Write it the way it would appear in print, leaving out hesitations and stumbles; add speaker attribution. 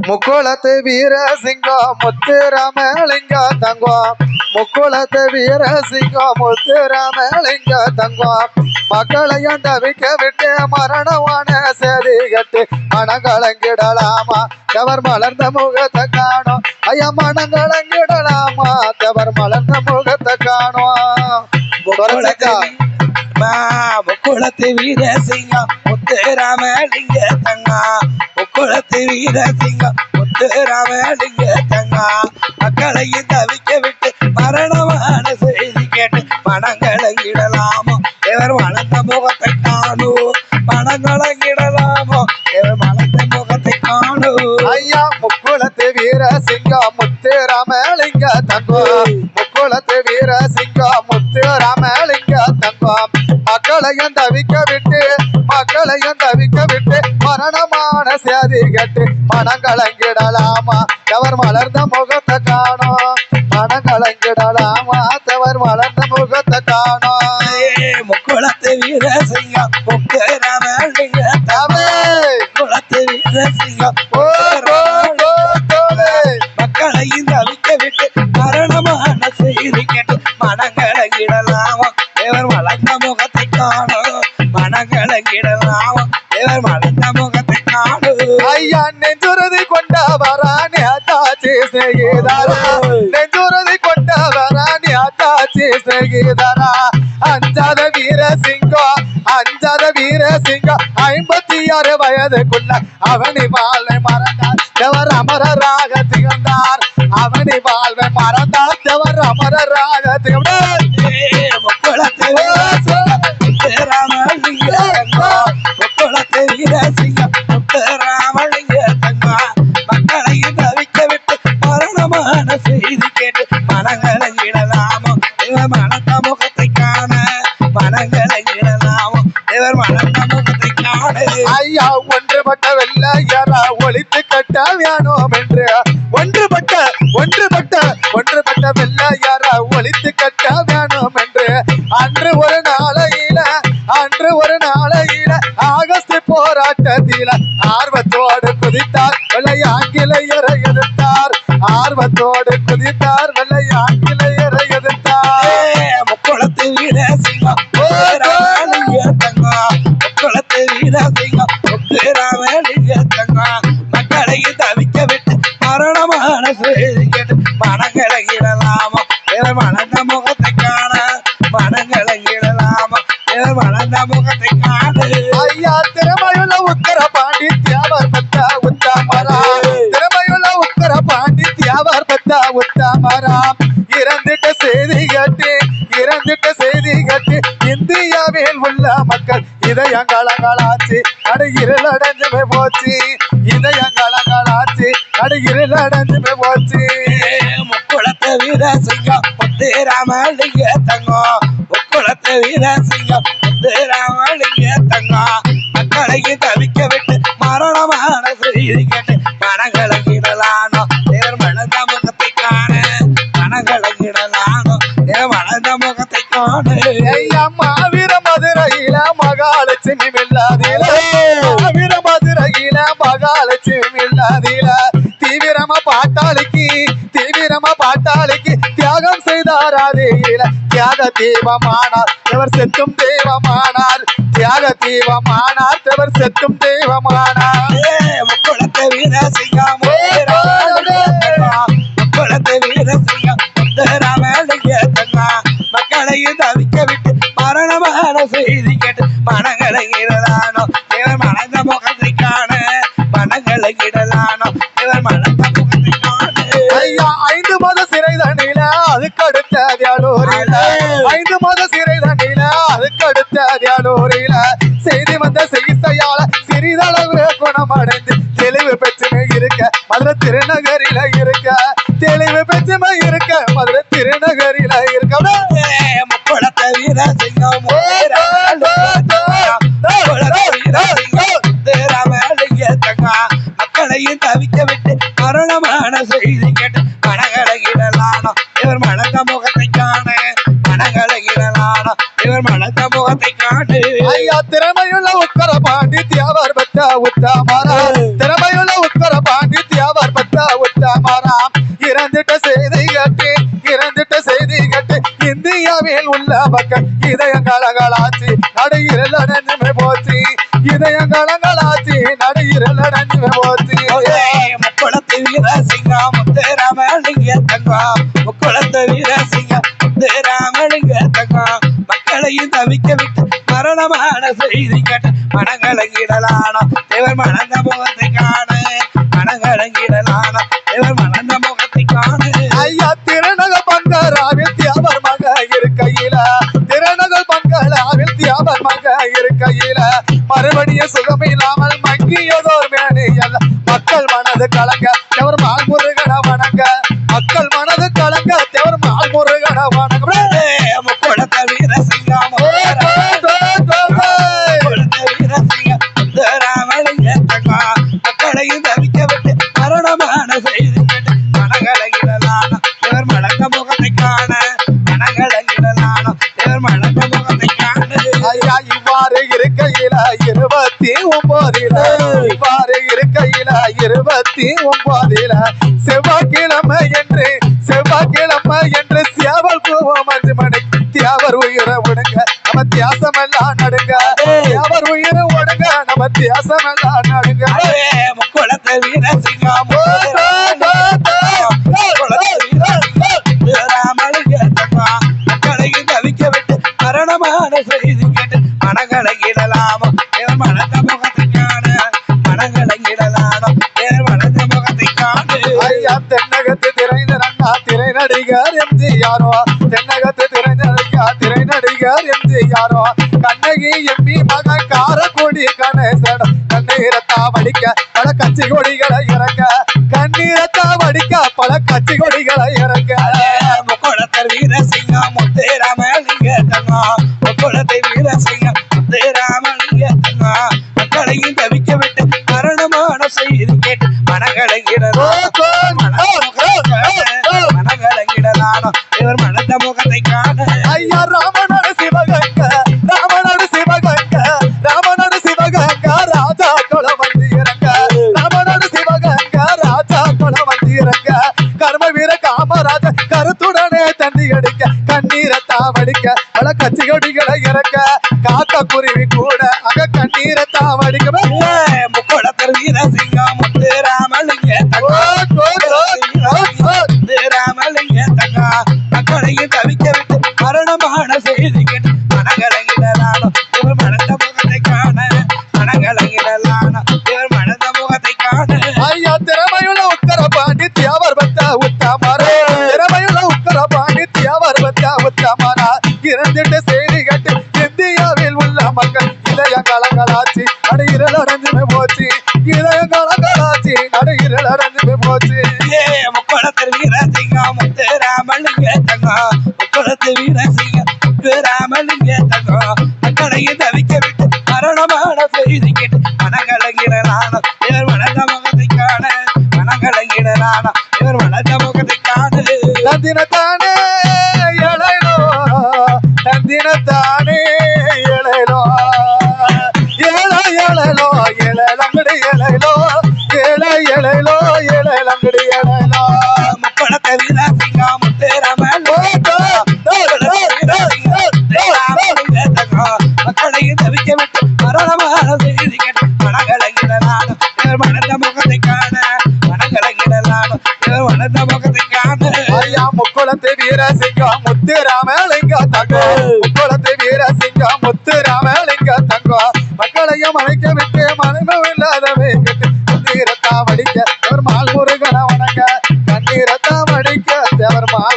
Speaker 1: முக்குளத்து வீர சிங்கம் முத்துராமலிங்க தங்கம் முக்குளத்து வீர சிங்கம் முத்துராமலிங்க தங்கம் மக்களையும் தவிக்க விட்டு மரணவான சேதி கட்டு மனங்களங்கிடலாமா தவர் மலர்ந்த முகத்தை காணும் ஐயா மனங்களங்கிடலாமா தவர் மலர்ந்த முகத்தை காணும்
Speaker 2: முக்குளத்து வீர சிங்கம் முத்துராமலிங்க தங்கம் முக்குளத்து வீர சிங்கம் முத்துராமலிங்க தங்கம் மக்களையும் தவிக்க விட்டு மரணமான செய்தி கேட்டு மனங்களங்கிடலாமோ இவர் வளர்ந்த முகத்தை காணும் மனங்களங்கிடலாமோ இவர் வளர்ந்த முகத்தை காணும்
Speaker 1: ஐயா முக்குளத்து வீர சிங்கம் முத்துராமலிங்க தங்கம் முக்குளத்து வீர சிங்கம் முத்துராமலிங்க தங்கம் மக்களையும் தவிக்க விட்டு மரணமான சேதி கட்டு மனங்களங்கிடலாமா தவர் மலர்ந்த முகத்தை காணும் மனங்களங்கிடலாமா தவர் மலர்ந்த முகத்தை காணும்
Speaker 2: முக்குளத்து வீர சிங்கம் முத்துராமலிங்க முக்குளத்து வீர சிங்கம் மக்களையும் தவிக்க விட்டு மரணமான செய்தி கேட்டு மனங்களங்கிடலாமா தேவர் வளர்ந்த முகத்தை காணும் மனங்களங்கிடலாமா தேவர் வளர்ந்த முகத்தை காணும்
Speaker 1: ஐயா நெஞ்சுறுதி கொண்டவரானி அத்தாச்சி செய்கிறாரா நெஞ்சுறுதி கொண்டவரானி அத்தாச்சி செய்கிறாரா அஞ்சாத வீர சிங்கம் 56 வயதுக்குள்ள அவனி வாழ்வை மறந்தார் தேவர் அமரராக திகழ்ந்தார் அவனி வாழ்வை மறந்தார் தேவர் அமரராக திகழ்ந்தார்
Speaker 2: முக்குளத்து வீர சிங்கம் முத்துராமலிங்க தங்கம் மக்களையும் தவிக்க விட்டு மரணமான செய்தி கேட்டு மனங்களங்கிடலாமோ இவர் மனத்த முகத்தை காண மனங்களங்கிடலாமோ இவர் மனத்த முகத்தை காண
Speaker 1: ஐயா ஒன்றுபட்ட வெள்ளையரா ஒழித்து கட்ட வேணும் என்று ஒன்றுபட்ட வெள்ளையரா ஒழித்து கட்ட வேணும் என்று அன்று ஒரு நாளையில ஆகஸ்ட் போராட்டத்தில ஆர்வத்தோடு குதித்தார் வெள்ளை ஆங்கிலேயரை எதிர்த்தார் ஆர்வத்தோடு குதித்தார் வெள்ளை ஆங்கிலேயரை எதிர்த்தார்
Speaker 2: முக்குளத்து வீர சிங்கம் தங்கம் முக்குளத்து வீர சிங்கம் முத்துராமலிங்க தங்கம் மக்களையும் தவிக்க விட்டு மரணமான செய்தி கேட்டு மனங்களங்கிடலாமா இவர் வளர்ந்த முகத்தை காண மனங்களங்கிடலாமா இவர் வளர்ந்த முகத்தை காண
Speaker 1: ஐயா திறமையுள்ள உத்தர பாண்டி தியாவர் பத்த உத்தமரா திறமையுள்ள உத்தர பாண்டி தியாவர் பத்த உத்தமரா இறந்துட்ட செய்தி கட்டி இந்தியாவில் உள்ள மக்கள் இதயங்களங்களாச்சு இருளடைஞ்சுமே போச்சு இதயங்களங்களாச்சு இருளடைஞ்சுமே போச்சு
Speaker 2: முக்குளத்து வீர சிங்கம் முத்துராமலிங்க தங்கம் முக்குளத்து வீர சிங்கம் முத்துராமலிங்க தங்கம் மக்களையும் தவிக்க விட்டு மரணமான செய்தி கேட்டு மனங்களங்கிடலானோ தேவர் மனந்த முகத்தை காண மனங்களங்கிடலானோ தேவர் மனந்த முகத்தை காண
Speaker 1: ஐயா மாவீர மதுரையில மகாலட்சுமி இல்லாதீல மாவீர மதுரையில மகாலட்சுமி இல்லாதீல தீவிரமா பாட்டாளிக்கு தியாகம் செய்தார் அதீல தியாக தீபமானார் தேவர் செத்தும் தெய்வமானார் தியாக தீபமானார் தேவர் செத்தும் தெய்வமானார்
Speaker 2: முக்குளத்து வீர சிங்கம் முக்குளத்து வீர சிங்கம் முத்துராமலிங்க தங்கம் மக்களையும் தவிக்க விட்டு மரணமான செய்தி கேட்டு மனங்களங்கிடலானோ இவர் மனந்த முகத்தை காண மனங்களங்கிடலானோ இவர் மனந்த முகத்தை காண
Speaker 1: ஐயா 5 மாத சிறை தண்ணியில அதுக்கு அடுத்த தியாலூரில 5 மாத சிறை தண்ணியில அதுக்கு அடுத்த தியாலூரில செய்தி வந்த சிகிச்சையால சிறிதளவு குணமடைந்து தெளிவு பெற்றுமை இருக்க மதுரை திருநகரில இருக்க தெளிவு பெற்றுமை இருக்க மதுரை திருநகரில இருக்க
Speaker 2: முக்குளத்து வீர சிங்கம் முத்துராமலிங்க தங்கம் மக்களையும் தவிக்க விட்டு மரணமான செய்தி கேட்டு மனங்களங்கிடலானோ இவர் மனந்த முகத்தை காண மனங்களங்கிடலானோ இவர் மலர்ந்த முகத்தை காணு
Speaker 1: ஐயா திறமையுள்ள உக்கர பாண்டி தியாவர் பத்த உத்தமரா திறமையுள்ள உக்கர பாண்டி தியாவர் பத்த உத்தமராம் இறந்துட்ட செய்தி கட்டு இந்தியாவில் உள்ள மக்கள் இதயங்களகளாச்சு நடுகிறல் அடைஞ்சுமே போச்சு இதயங்களகளாச்சு நடுகிறல் அடைஞ்சுமே போச்சு
Speaker 2: முக்குளத்து வீர சிங்கம் முத்துராமலிங்க தங்கம் முக்குளத்து வீர சிங்கம் முத்துராமலிங்க தங்கம் மக்களையும் தவிக்க விட்டு மரணமான செய்தி கேட்ட மனங்களங்கிடலானோ தேவர் மணந்த முகத்தை காண மனங்களங்கிடலானோ தேவர் மணந்த முகத்தை காண
Speaker 1: ஐயா திருநகர் பங்கராவில் தியாவர் மக இருக்கையில திருநகர் பங்கராவில் தியாவர் மக இருக்கையில மறுபடியும் சுகமில்லாமல் மங்கியதோர் மேனி அல்ல மக்கள் மனது கலங்க தேவர் மால் முருகன வணங்க மக்கள் மனது கலங்க தேவர் மால் முருகன வணங்க
Speaker 2: முக்குளத்த வீர சிங்கம் வீர சிங்கம் ராமலிங்க தங்கம் மக்களையும் தவிக்க விட்டு மரணமான செய்தி கேட்டு மனங்களங்கிடலானோ இவர் மலர்ந்த முகத்தை காண மனங்களங்கிடலானோ இவர் மலர்ந்த முகத்தை காண
Speaker 1: ஐயா இவ்வாறு இருக்கையில 29 இவ்வாறு இருக்கையில 29 செவ்வாய்க்கிழமை என்று சியாவல் பூவம் 5 மணி தியாவர் உயிரை விடுங்க நம்ம தியாசமெல்லாம் நடுங்க தியாவர் உயிரை விடுங்க நம்ம தியாசமெல்லாம் நடுங்க
Speaker 2: முக்குளத்து வீர சிங்கம் ராமலிங்க தங்கம் மக்களையும் தவிக்க விட்டு மரணமான செய்தி கேட்டு மனங்களங்கிடலாமோ இவர் மனந்த முகத்தை காண மனங்களங்கிடலானோ இவர் மனந்த முகத்தை காணு
Speaker 1: ஐயா தென்னகத்து திரை நடிகர் எம்ஜிஆரோ தென்னகத்து திரை நடிகர் எம்ஜிஆரோ கண்ணகி எம்பி மகன் காரக்குடி கணேசன் கண்ணீரத்தா வடிக்க பல கட்சி கொடிகளை இறங்க கண்ணீரத்தா வடிக்க பல கட்சி கொடிகளை இறங்க
Speaker 2: முக்குளத்தர் வீர சிங்கம் முத்துராமலிங்க தங்கம் முக்குளத்தை வீர சிங்கம் முத்துராமலிங்க தங்கம் மக்களையும் தவிக்க விட்டு மரணமான செய்தி கேட்டு மனங்களங்கிடலானோ இவர் மனந்த முகத்தை காண
Speaker 1: ஐயா ராமநாடு சிவகங்க ராஜா கொல வந்து இறங்க ராமநாடு சிவகங்க ராஜா கொல வந்து இறங்க கர்ம வீர காமராஜ கருத்துடனே தண்ணி அடிக்க கண்ணீரத்தா வடிக்க பல கட்சி கொடிகளை இறக்க காக்க குருவி கூட அங்க கண்ணீரத்தா வடிக்க
Speaker 2: முக்குளத்தர் வீர சிங்கம் முத்துராமலிங்க ராமலிங்க தங்கம் மக்களையும் தவிக்க விட்டு மரணமான செய்தி கேட்டு மனங்களங்கிடலானோ இவர் மனந்த முகத்தை காண மனங்களங்கிடலானோ இவர் மனந்த முகத்தை காண
Speaker 1: ஐயா திறமையுள்ள உக்கர பாண்டி தியாவர் பத்த உத்தமரா திறமையுள்ள உக்கர பாண்டி தியாவர் பத்த உத்தமரா இறந்துட்டு செய்தி கேட்டு இந்தியாவில் உள்ள மக்கள் இதயங்களகளாச்சு நடுகிறல் அடைஞ்சுமே போச்சு இதயங்களகளாச்சு நடுகிறல் அடைஞ்சுமே போச்சு
Speaker 2: முக்குளத்தர் வீர சிங்கம் முத்துராமலிங்க தங்கம் முக்குளத்து வீர சிங்கம் முத்துராமலிங்க தங்கம் மக்களையும் தவிக்க விட்டு மரணமான செய்தி கேட்டு மனங்களங்கிடலானோ இவர் வளர்ந்த முகத்தை காண மனங்களங்கிடலானோ இவர் வளர்ந்த முகத்தை காண
Speaker 1: தந்தினத்தானே இளையலோ தந்தினத்தானே இளையலோ இளையலோ இளையலங்கடி இளையலோ இளையலோ இளையலங்கடி இளையலோ
Speaker 2: முக்குளத்தை வீர சிங்கம் முத்துராமலிங்க மக்களையும் தவிக்க விட்டு மரணமான செய்தி கேட்டு மனங்களங்கிடலானோ இவர் மலர்ந்த முகத்தை காண மனங்களங்கிடலானோ இவர் வளர்ந்த முகத்தை காண
Speaker 1: ஐயா முக்குளத்து வீர சிங்கம் முத்துராமலிங்க தங்கம் முக்குளத்து வீர சிங்கம் முத்துராமலிங்க தங்கம் மக்களையும் அழைக்க விட்டு மனமும் இல்லாதவை கேட்டு கண்ணீரத்தா வடிக்க தேவர் மால் முருகன வணங்க கண்ணீரத்தா வடிக்க தேவர் மால்